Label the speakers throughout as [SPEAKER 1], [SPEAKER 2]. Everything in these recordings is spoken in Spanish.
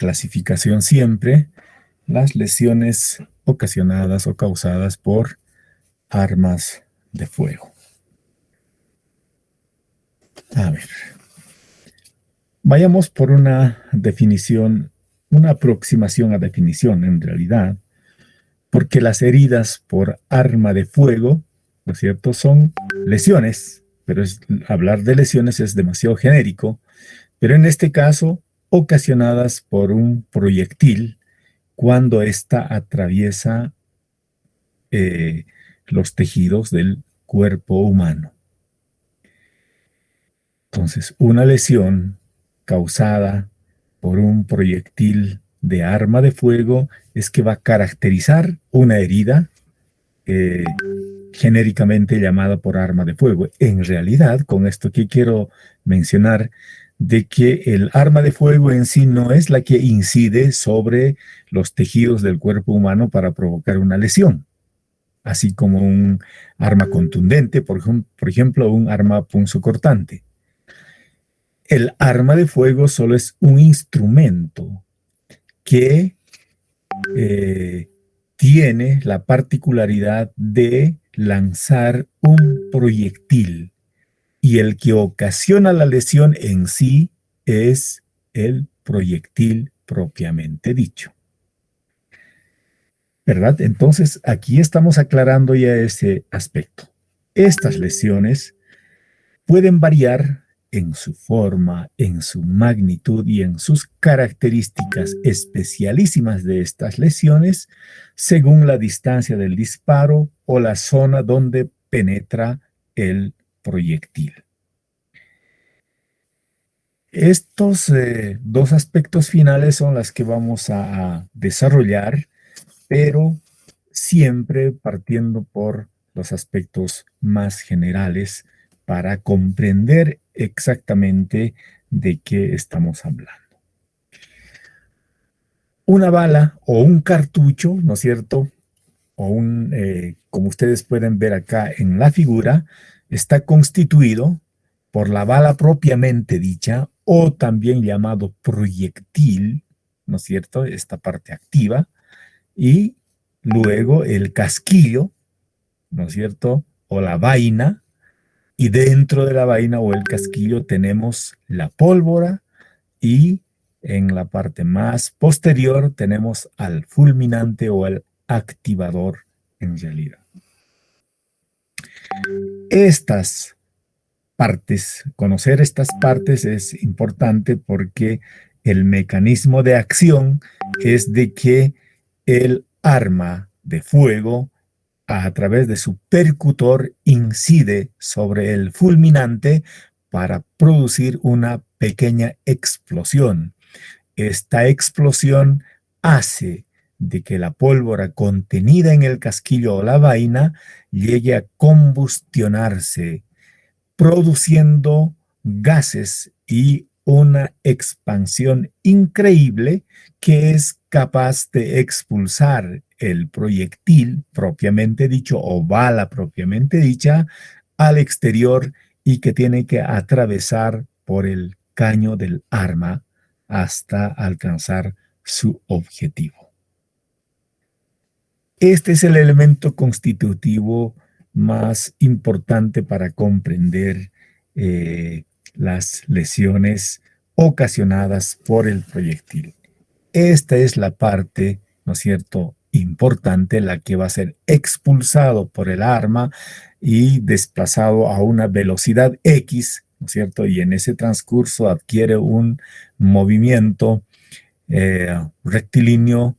[SPEAKER 1] clasificación siempre las lesiones ocasionadas o causadas por armas de fuego. A ver, vayamos por una definición, una aproximación a definición en realidad, porque las heridas por arma de fuego, ¿no es cierto?, son lesiones, pero hablar de lesiones es demasiado genérico, pero en este caso, ocasionadas por un proyectil cuando ésta atraviesa eh, los tejidos del cuerpo humano. Entonces, una lesión causada por un proyectil de arma de fuego es que va a caracterizar una herida eh, genéricamente llamada por arma de fuego. En realidad, con esto que quiero mencionar, de que el arma de fuego en sí no es la que incide sobre los tejidos del cuerpo humano para provocar una lesión, así como un arma contundente, por ejemplo, un arma punzocortante. El arma de fuego solo es un instrumento que tiene la particularidad de lanzar un proyectil y el que ocasiona la lesión en sí es el proyectil propiamente dicho. ¿Verdad? Entonces, aquí estamos aclarando ya ese aspecto. Estas lesiones pueden variar en su forma, en su magnitud y en sus características especialísimas de estas lesiones según la distancia del disparo o la zona donde penetra el proyectil. Estos dos aspectos finales son las que vamos a desarrollar, pero siempre partiendo por los aspectos más generales para comprender exactamente de qué estamos hablando. Una bala o un cartucho, ¿no es cierto? O como ustedes pueden ver acá en la figura, está constituido por la bala propiamente dicha o también llamado proyectil, ¿no es cierto? Esta parte activa. Y luego el casquillo, ¿no es cierto? O la vaina, y dentro de la vaina o el casquillo tenemos la pólvora y en la parte más posterior tenemos al fulminante o al activador en realidad. Estas partes, conocer estas partes es importante porque el mecanismo de acción es de que el arma de fuego a través de su percutor incide sobre el fulminante para producir una pequeña explosión. Esta explosión hace de que la pólvora contenida en el casquillo o la vaina llegue a combustionarse, produciendo gases y una expansión increíble que es capaz de expulsar el proyectil propiamente dicho o bala propiamente dicha al exterior y que tiene que atravesar por el caño del arma hasta alcanzar su objetivo. Este es el elemento constitutivo más importante para comprender las lesiones ocasionadas por el proyectil. Esta es la parte, ¿no es cierto?, importante, la que va a ser expulsado por el arma y desplazado a una velocidad X, ¿no es cierto? Y en ese transcurso adquiere un movimiento rectilíneo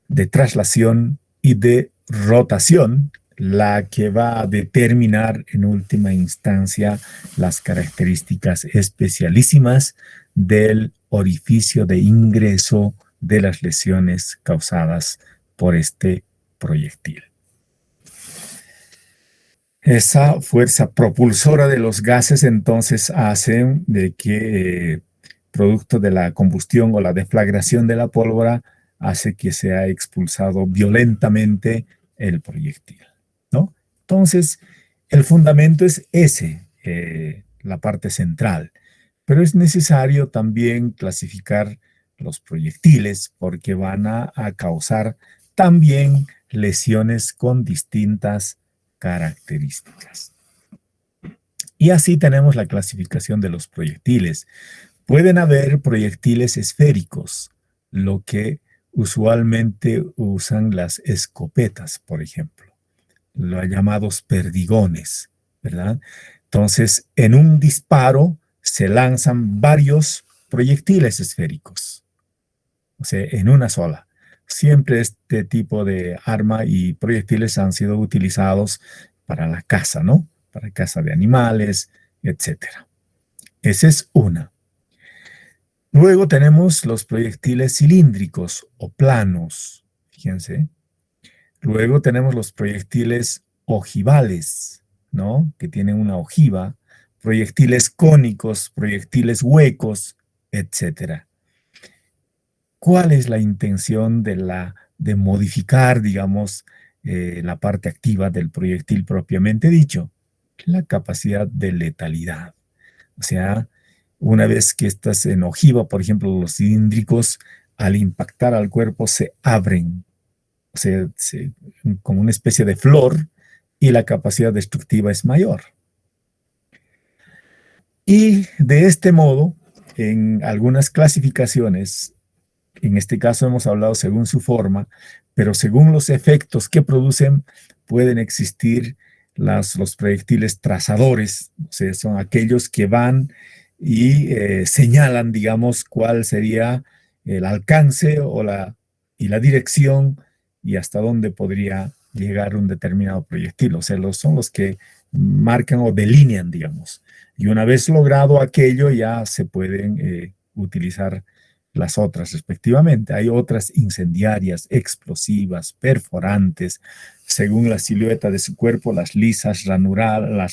[SPEAKER 1] de traslación y de rotación, la que va a determinar en última instancia las características especialísimas del orificio de ingreso de las lesiones causadas por este proyectil. Esa fuerza propulsora de los gases entonces hace de que, producto de la combustión o la deflagración de la pólvora, hace que sea expulsado violentamente el proyectil, ¿no? Entonces, el fundamento es ese, la parte central, pero es necesario también clasificar los proyectiles porque van a causar también lesiones con distintas características. Y así tenemos la clasificación de los proyectiles. Pueden haber proyectiles esféricos, lo que usualmente usan las escopetas, por ejemplo, los llamados perdigones, ¿verdad? Entonces, en un disparo se lanzan varios proyectiles esféricos, o sea, en una sola. Siempre este tipo de arma y proyectiles han sido utilizados para la caza, ¿no? Para caza de animales, etcétera. Esa es una. Luego tenemos los proyectiles cilíndricos o planos, fíjense. Luego tenemos los proyectiles ojivales, ¿no? Que tienen una ojiva, proyectiles cónicos, proyectiles huecos, etcétera. ¿Cuál es la intención de modificar, digamos, la parte activa del proyectil propiamente dicho? La capacidad de letalidad. O sea, una vez que estás en ojiva, por ejemplo, los cilíndricos, al impactar al cuerpo se abren, o sea, como una especie de flor, y la capacidad destructiva es mayor. Y de este modo, en algunas clasificaciones, en este caso hemos hablado según su forma, pero según los efectos que producen, pueden existir los proyectiles trazadores, o sea, son aquellos que van y señalan, digamos, cuál sería el alcance y la dirección y hasta dónde podría llegar un determinado proyectil. O sea, son los que marcan o delinean, digamos. Y una vez logrado aquello, ya se pueden utilizar las otras respectivamente. Hay otras incendiarias, explosivas, perforantes, según la silueta de su cuerpo, las lisas, las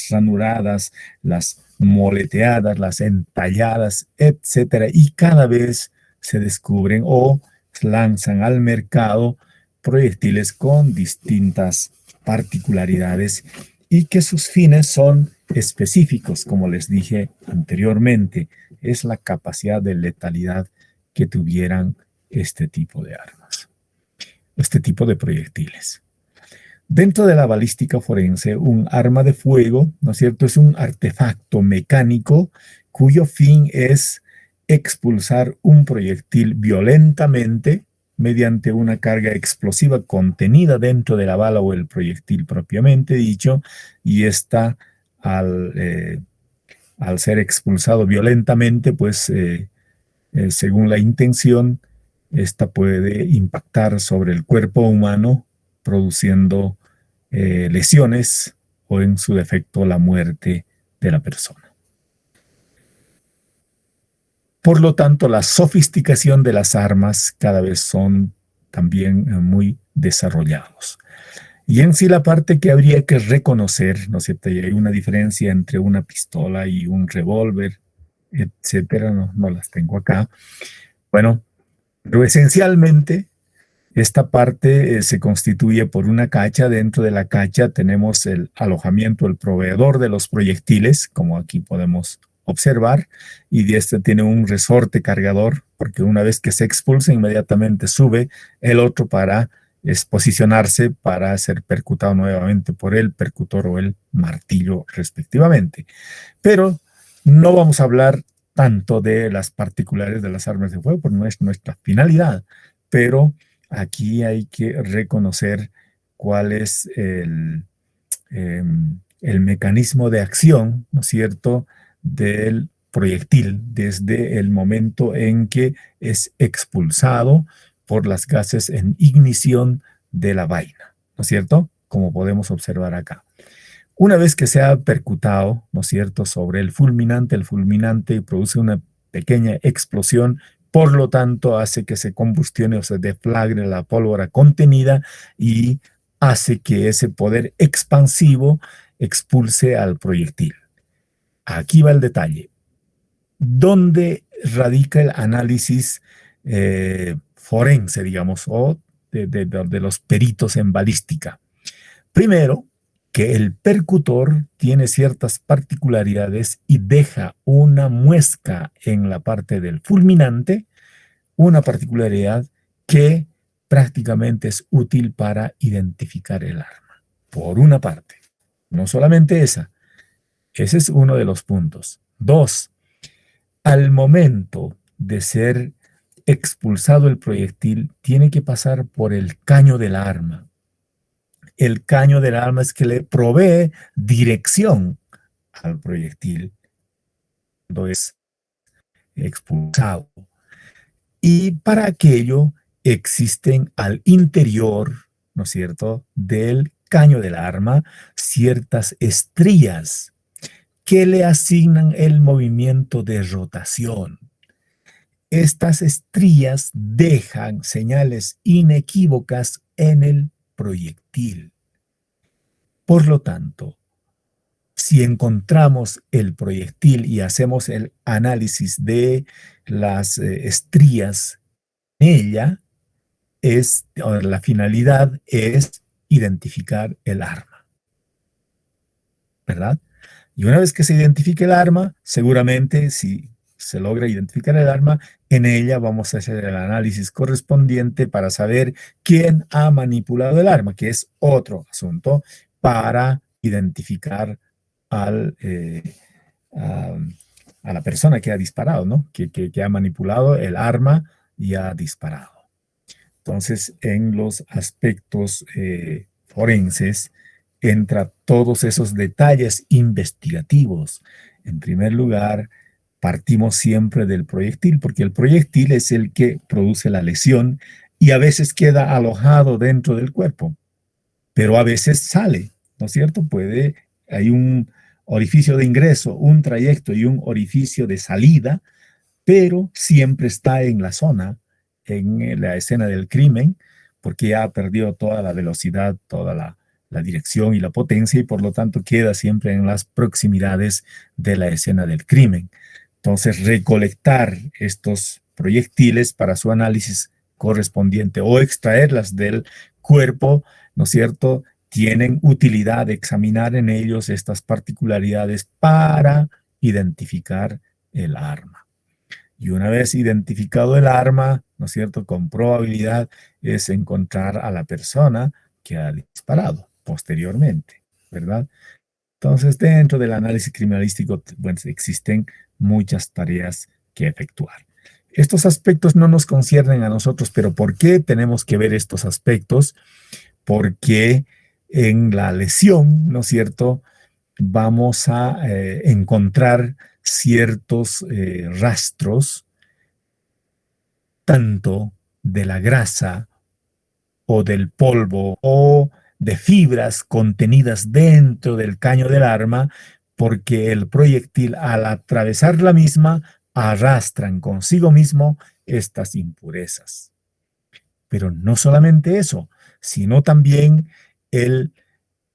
[SPEAKER 1] ranuradas, las moleteadas, las entalladas, etcétera. Y cada vez se descubren o lanzan al mercado proyectiles con distintas particularidades y que sus fines son específicos, como les dije anteriormente, es la capacidad de letalidad que tuvieran este tipo de armas, este tipo de proyectiles. Dentro de la balística forense, un arma de fuego, ¿no es cierto?, es un artefacto mecánico cuyo fin es expulsar un proyectil violentamente mediante una carga explosiva contenida dentro de la bala o el proyectil propiamente dicho, y esta al ser expulsado violentamente, pues según la intención, esta puede impactar sobre el cuerpo humano, produciendo lesiones o en su defecto la muerte de la persona. Por lo tanto, la sofisticación de las armas cada vez son también muy desarrollados. Y en sí la parte que habría que reconocer, ¿no es cierto? Y hay una diferencia entre una pistola y un revólver, etcétera, no las tengo acá. Bueno, pero esencialmente esta parte se constituye por una cacha. Dentro de la cacha tenemos el alojamiento, el proveedor de los proyectiles, como aquí podemos observar, y de este tiene un resorte cargador, porque una vez que se expulsa, inmediatamente sube el otro para posicionarse para ser percutado nuevamente por el percutor o el martillo respectivamente. Pero no vamos a hablar tanto de las particulares de las armas de fuego, porque no es nuestra finalidad, pero aquí hay que reconocer cuál es el mecanismo de acción, ¿no es cierto?, del proyectil desde el momento en que es expulsado por las gases en ignición de la vaina, ¿no es cierto?, como podemos observar acá. Una vez que se ha percutado, ¿no es cierto?, sobre el fulminante produce una pequeña explosión, por lo tanto hace que se combustione o se deflagre la pólvora contenida y hace que ese poder expansivo expulse al proyectil. Aquí va el detalle. ¿Dónde radica el análisis forense, digamos, o de los peritos en balística? Primero, que el percutor tiene ciertas particularidades y deja una muesca en la parte del fulminante, una particularidad que prácticamente es útil para identificar el arma. Por una parte, no solamente esa, ese es uno de los puntos. Dos, al momento de ser expulsado el proyectil, tiene que pasar por el caño del arma. El caño del arma es que le provee dirección al proyectil cuando es expulsado. Y para aquello existen al interior, ¿no es cierto?, del caño del arma ciertas estrías que le asignan el movimiento de rotación. Estas estrías dejan señales inequívocas en el proyectil. Por lo tanto, si encontramos el proyectil y hacemos el análisis de las estrías en ella, la finalidad es identificar el arma, ¿verdad? Y una vez que se identifique el arma, seguramente si se logra identificar el arma, en ella vamos a hacer el análisis correspondiente para saber quién ha manipulado el arma, que es otro asunto, para identificar al, a, a, la persona que ha disparado, ¿no? Que ha manipulado el arma y ha disparado. Entonces, en los aspectos forenses, entra todos esos detalles investigativos. En primer lugar, partimos siempre del proyectil, porque el proyectil es el que produce la lesión y a veces queda alojado dentro del cuerpo, pero a veces sale, ¿no es cierto? Hay un orificio de ingreso, un trayecto y un orificio de salida, pero siempre está en la zona, en la escena del crimen, porque ya ha perdido toda la velocidad, toda la dirección y la potencia, y por lo tanto queda siempre en las proximidades de la escena del crimen. Entonces, recolectar estos proyectiles para su análisis correspondiente o extraerlas del cuerpo, ¿no es cierto?, tienen utilidad de examinar en ellos estas particularidades para identificar el arma. Y una vez identificado el arma, ¿no es cierto?, con probabilidad es encontrar a la persona que ha disparado posteriormente, ¿verdad? Entonces, dentro del análisis criminalístico, bueno, existen muchas tareas que efectuar. Estos aspectos no nos conciernen a nosotros, pero ¿por qué tenemos que ver estos aspectos? Porque en la lesión, ¿no es cierto?, vamos a encontrar ciertos rastros, tanto de la grasa o del polvo o de fibras contenidas dentro del caño del arma, porque el proyectil al atravesar la misma arrastran consigo mismo estas impurezas. Pero no solamente eso, sino también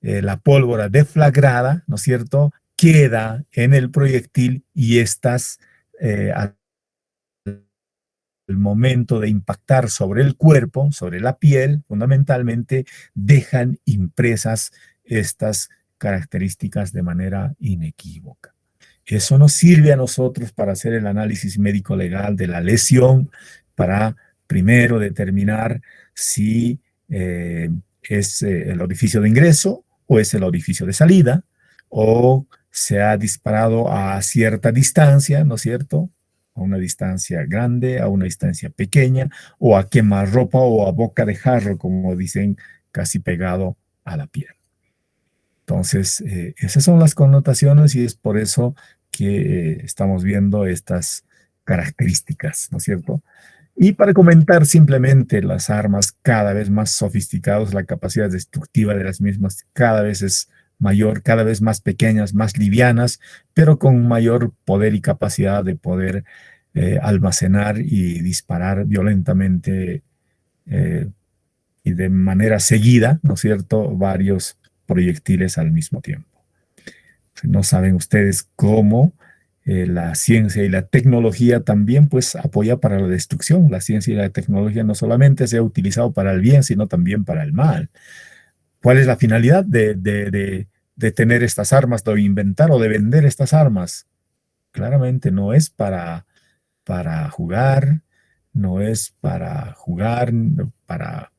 [SPEAKER 1] la pólvora deflagrada, ¿no es cierto?, queda en el proyectil y estas, al momento de impactar sobre el cuerpo, sobre la piel, fundamentalmente, dejan impresas estas características de manera inequívoca. Eso nos sirve a nosotros para hacer el análisis médico-legal de la lesión, para primero determinar si es el orificio de ingreso o es el orificio de salida, o se ha disparado a cierta distancia, ¿no es cierto?, a una distancia grande, a una distancia pequeña, o a quemarropa o a boca de jarro, como dicen, casi pegado a la piel. Entonces, esas son las connotaciones y es por eso que estamos viendo estas características, ¿no es cierto? Y para comentar simplemente las armas cada vez más sofisticadas, la capacidad destructiva de las mismas cada vez es mayor, cada vez más pequeñas, más livianas, pero con mayor poder y capacidad de poder almacenar y disparar violentamente y de manera seguida, ¿no es cierto?, varios proyectiles al mismo tiempo. No saben ustedes cómo la ciencia y la tecnología también pues apoya para la destrucción. La ciencia y la tecnología no solamente se ha utilizado para el bien, sino también para el mal. ¿Cuál es la finalidad de tener estas armas, de inventar o de vender estas armas? Claramente no es para jugar, no es para jugar, para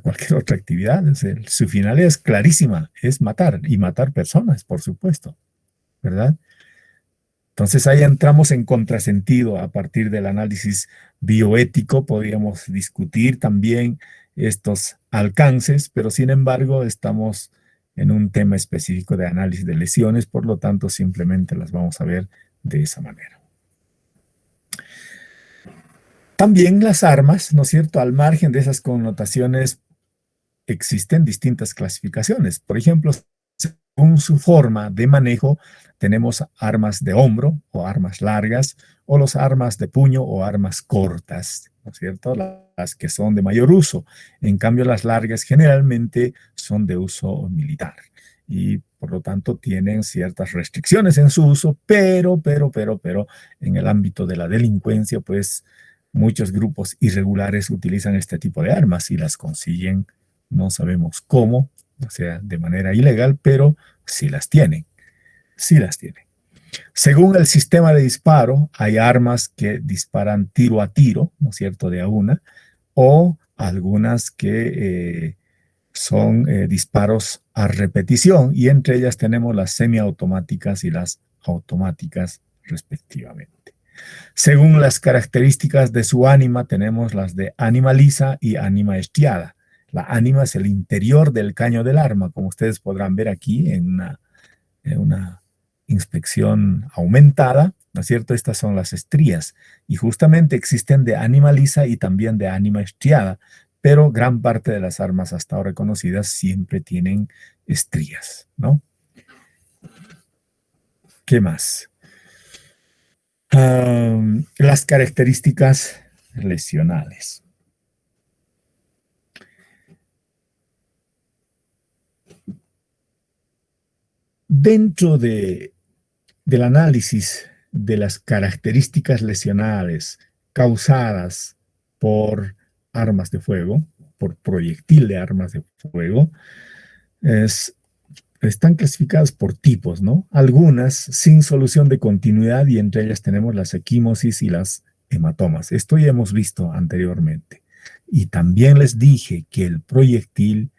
[SPEAKER 1] cualquier otra actividad. Su finalidad es clarísima, es matar y matar personas, por supuesto, ¿verdad? Entonces ahí entramos en contrasentido a partir del análisis bioético. Podríamos discutir también estos alcances, pero sin embargo estamos en un tema específico de análisis de lesiones, por lo tanto simplemente las vamos a ver de esa manera. También las armas, ¿no es cierto? Al margen de esas connotaciones existen distintas clasificaciones. Por ejemplo, según su forma de manejo, tenemos armas de hombro o armas largas, o los armas de puño o armas cortas, ¿no es cierto? Las que son de mayor uso. En cambio, las largas generalmente son de uso militar y por lo tanto tienen ciertas restricciones en su uso, pero en el ámbito de la delincuencia, pues muchos grupos irregulares utilizan este tipo de armas y las consiguen, no sabemos cómo, o sea, de manera ilegal, pero sí las tienen, sí las tienen. Según el sistema de disparo, hay armas que disparan tiro a tiro, ¿no es cierto?, de a una, o algunas que son disparos a repetición, y entre ellas tenemos las semiautomáticas y las automáticas respectivamente. Según las características de su ánima, tenemos las de ánima lisa y ánima estriada. La ánima es el interior del caño del arma, como ustedes podrán ver aquí en una inspección aumentada, ¿no es cierto? Estas son las estrías y justamente existen de ánima lisa y también de ánima estriada, pero gran parte de las armas hasta ahora conocidas siempre tienen estrías, ¿no? ¿Qué más? Las características lesionales. Dentro del análisis de las características lesionales causadas por armas de fuego, por proyectil de armas de fuego, están clasificadas por tipos, ¿no? Algunas sin solución de continuidad y entre ellas tenemos las equimosis y las hematomas. Esto ya hemos visto anteriormente. Y también les dije que el proyectil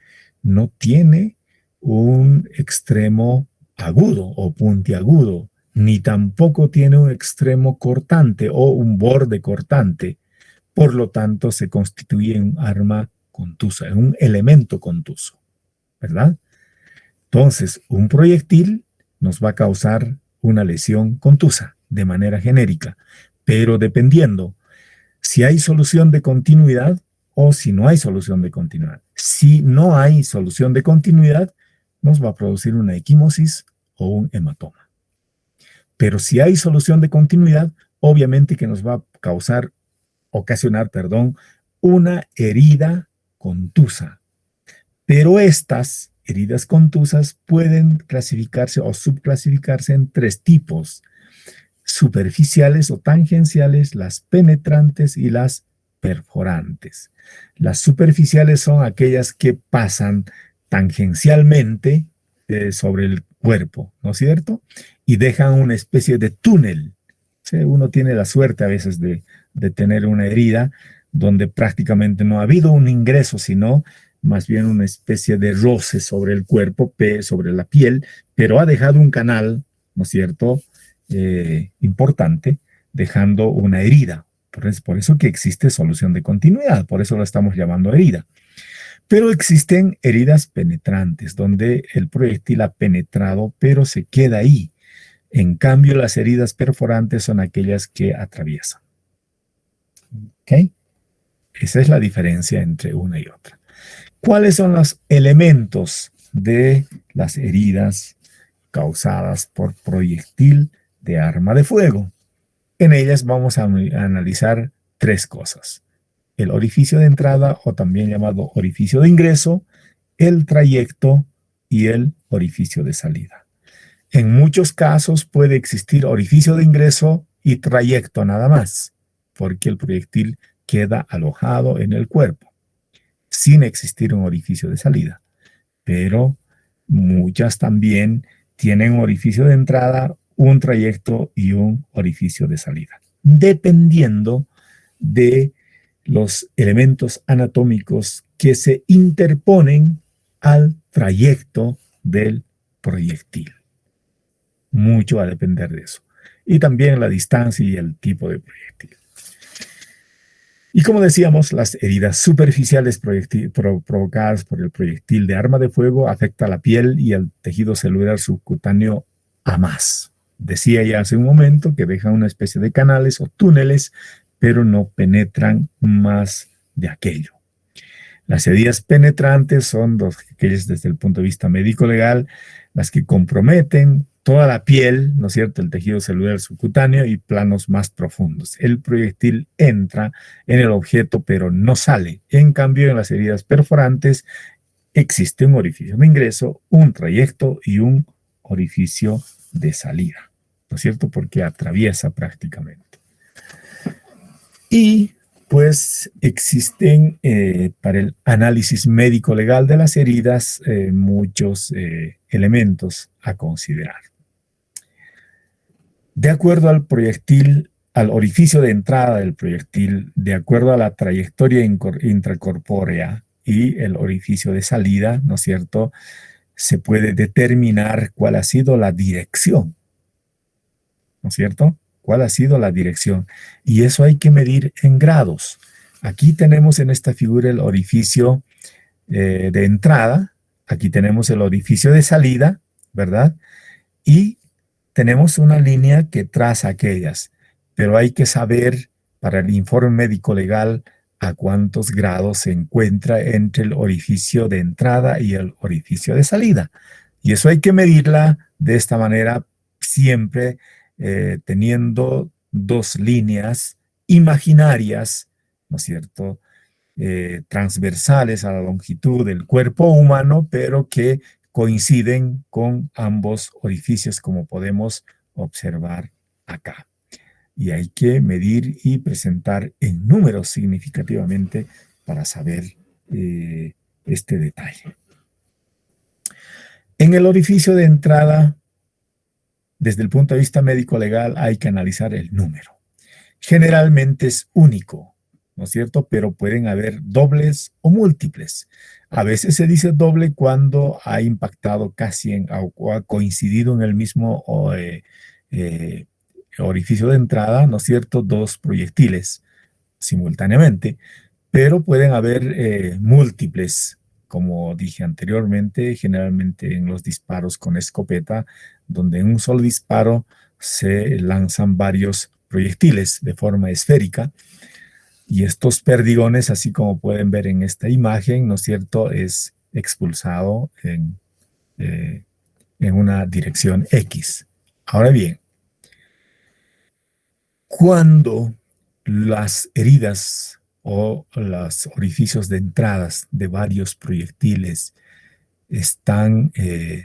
[SPEAKER 1] no tiene un extremo agudo o puntiagudo, ni tampoco tiene un extremo cortante o un borde cortante. Por lo tanto, se constituye un arma contusa, un elemento contuso, ¿verdad? Entonces, un proyectil nos va a causar una lesión contusa de manera genérica, pero dependiendo si hay solución de continuidad o si no hay solución de continuidad. Si no hay solución de continuidad, nos va a producir una equimosis o un hematoma. Pero si hay solución de continuidad, obviamente que nos va a ocasionar, una herida contusa. Pero estas heridas contusas pueden clasificarse o subclasificarse en tres tipos: superficiales o tangenciales, las penetrantes y las perforantes. Las superficiales son aquellas que pasan tangencialmente sobre el cuerpo, ¿no es cierto? Y dejan una especie de túnel. ¿Sí? Uno tiene la suerte a veces de tener una herida donde prácticamente no ha habido un ingreso, sino más bien una especie de roce sobre el cuerpo, sobre la piel, pero ha dejado un canal, ¿no es cierto?, importante, dejando una herida. Por eso que existe solución de continuidad, por eso la estamos llamando herida. Pero existen heridas penetrantes, donde el proyectil ha penetrado, pero se queda ahí. En cambio, las heridas perforantes son aquellas que atraviesan. ¿Ok? Esa es la diferencia entre una y otra. ¿Cuáles son los elementos de las heridas causadas por proyectil de arma de fuego? En ellas vamos a analizar tres cosas: el orificio de entrada, o también llamado orificio de ingreso, el trayecto y el orificio de salida. En muchos casos puede existir orificio de ingreso y trayecto nada más, porque el proyectil queda alojado en el cuerpo, sin existir un orificio de salida. Pero muchas también tienen orificio de entrada, un trayecto y un orificio de salida, dependiendo de los elementos anatómicos que se interponen al trayecto del proyectil. Mucho va a depender de eso. Y también la distancia y el tipo de proyectil. Y como decíamos, las heridas superficiales provocadas por el proyectil de arma de fuego afectan a la piel y al tejido celular subcutáneo a más. Decía ya hace un momento que dejan una especie de canales o túneles, pero no penetran más de aquello. Las heridas penetrantes son aquellas desde el punto de vista médico-legal, las que comprometen toda la piel, ¿no es cierto?, el tejido celular subcutáneo y planos más profundos. El proyectil entra en el objeto, pero no sale. En cambio, en las heridas perforantes existe un orificio de ingreso, un trayecto y un orificio de salida, ¿no es cierto?, porque atraviesa prácticamente. Y pues existen para el análisis médico-legal de las heridas muchos elementos a considerar. De acuerdo al proyectil, al orificio de entrada del proyectil, de acuerdo a la trayectoria intracorpórea y el orificio de salida, ¿no es cierto?, se puede determinar cuál ha sido la dirección, ¿no es cierto?, cuál ha sido la dirección. Y eso hay que medir en grados. Aquí tenemos en esta figura el orificio de entrada, aquí tenemos el orificio de salida, ¿verdad? Y tenemos una línea que traza aquellas, pero hay que saber para el informe médico legal a cuántos grados se encuentra entre el orificio de entrada y el orificio de salida. Y eso hay que medirla de esta manera siempre teniendo dos líneas imaginarias, ¿no es cierto?, transversales a la longitud del cuerpo humano, pero que coinciden con ambos orificios, como podemos observar acá. Y hay que medir y presentar en números significativamente para saber este detalle. En el orificio de entrada, desde el punto de vista médico-legal, hay que analizar el número. Generalmente es único, ¿no es cierto?, pero pueden haber dobles o múltiples. A veces se dice doble cuando ha impactado casi o ha coincidido en el mismo orificio de entrada, ¿no es cierto?, dos proyectiles simultáneamente, pero pueden haber múltiples, como dije anteriormente, generalmente en los disparos con escopeta, donde en un solo disparo se lanzan varios proyectiles de forma esférica. Y estos perdigones, así como pueden ver en esta imagen, ¿no es cierto?, es expulsado en una dirección X. Ahora bien, cuando las heridas o los orificios de entradas de varios proyectiles están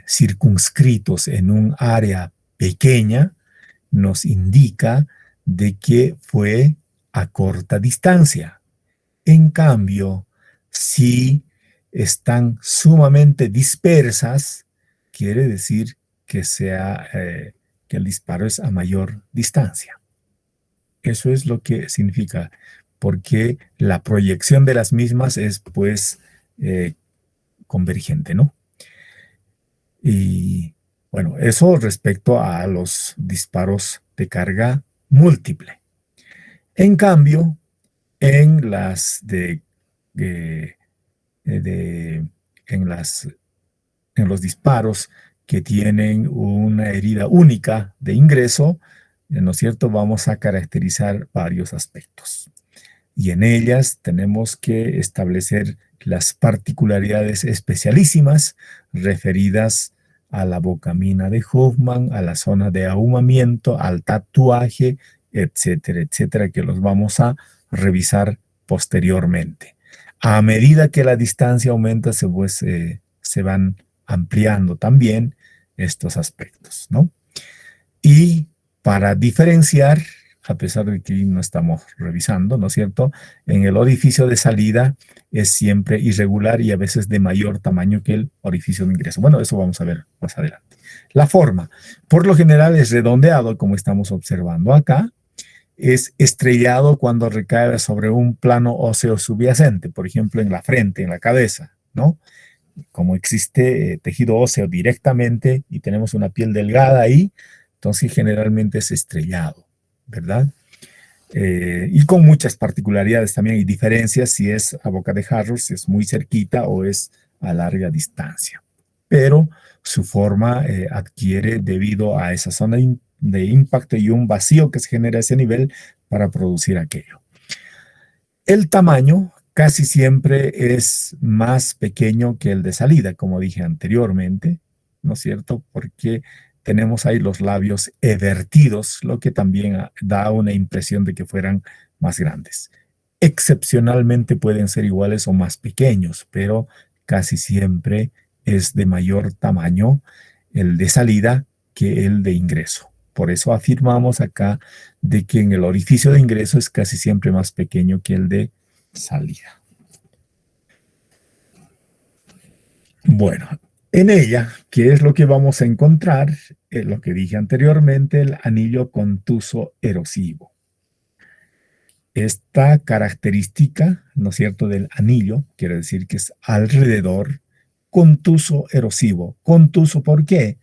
[SPEAKER 1] circunscritos en un área pequeña, nos indica de que fue a corta distancia. En cambio, si están sumamente dispersas, quiere decir que que el disparo es a mayor distancia. Eso es lo que significa, porque la proyección de las mismas es pues convergente, ¿no? Y bueno, eso respecto a los disparos de carga múltiple. En cambio, en en los disparos que tienen una herida única de ingreso, ¿no es cierto?, vamos a caracterizar varios aspectos. Y en ellas tenemos que establecer las particularidades especialísimas referidas a la bocamina de Hoffman, a la zona de ahumamiento, al tatuaje, etcétera, etcétera, que los vamos a revisar posteriormente. A medida que la distancia aumenta, se van ampliando también estos aspectos, ¿no? Y para diferenciar, a pesar de que no estamos revisando, ¿no es cierto?, en el orificio de salida es siempre irregular y a veces de mayor tamaño que el orificio de ingreso. Bueno, eso vamos a ver más adelante. La forma, por lo general, es redondeado, como estamos observando acá, es estrellado cuando recae sobre un plano óseo subyacente, por ejemplo, en la frente, en la cabeza, ¿no? Como existe tejido óseo directamente y tenemos una piel delgada ahí, entonces generalmente es estrellado, ¿verdad? Y con muchas particularidades también y diferencias si es a boca de jarro, si es muy cerquita o es a larga distancia. Pero su forma adquiere debido a esa zona de impacto y un vacío que se genera a ese nivel para producir aquello. El tamaño casi siempre es más pequeño que el de salida, como dije anteriormente, ¿no es cierto? Porque tenemos ahí los labios evertidos, lo que también da una impresión de que fueran más grandes. Excepcionalmente pueden ser iguales o más pequeños, pero casi siempre es de mayor tamaño el de salida que el de ingreso. Por eso afirmamos acá de que en el orificio de ingreso es casi siempre más pequeño que el de salida. Bueno, en ella, ¿qué es lo que vamos a encontrar? Lo que dije anteriormente, el anillo contuso erosivo. Esta característica, ¿no es cierto?, del anillo, quiere decir que es alrededor, contuso erosivo. Contuso, ¿por qué?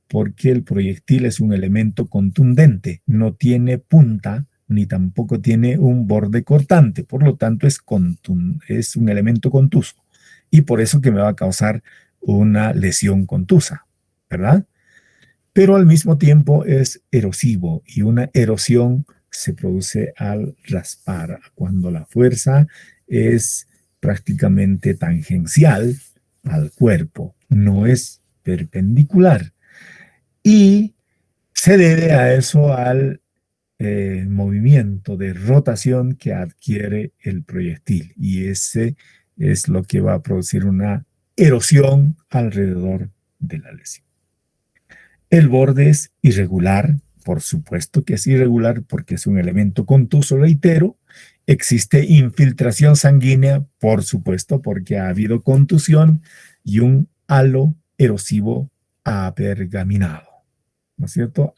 [SPEAKER 1] Porque el proyectil es un elemento contundente, no tiene punta ni tampoco tiene un borde cortante, por lo tanto es un elemento contuso y por eso que me va a causar una lesión contusa, ¿verdad? Pero al mismo tiempo es erosivo y una erosión se produce al raspar, cuando la fuerza es prácticamente tangencial al cuerpo, no es perpendicular. Y se debe a eso al movimiento de rotación que adquiere el proyectil. Y ese es lo que va a producir una erosión alrededor de la lesión. El borde es irregular, por supuesto que es irregular porque es un elemento contuso, reitero. Existe infiltración sanguínea, por supuesto, porque ha habido contusión y un halo erosivo apergaminado, ¿no es cierto?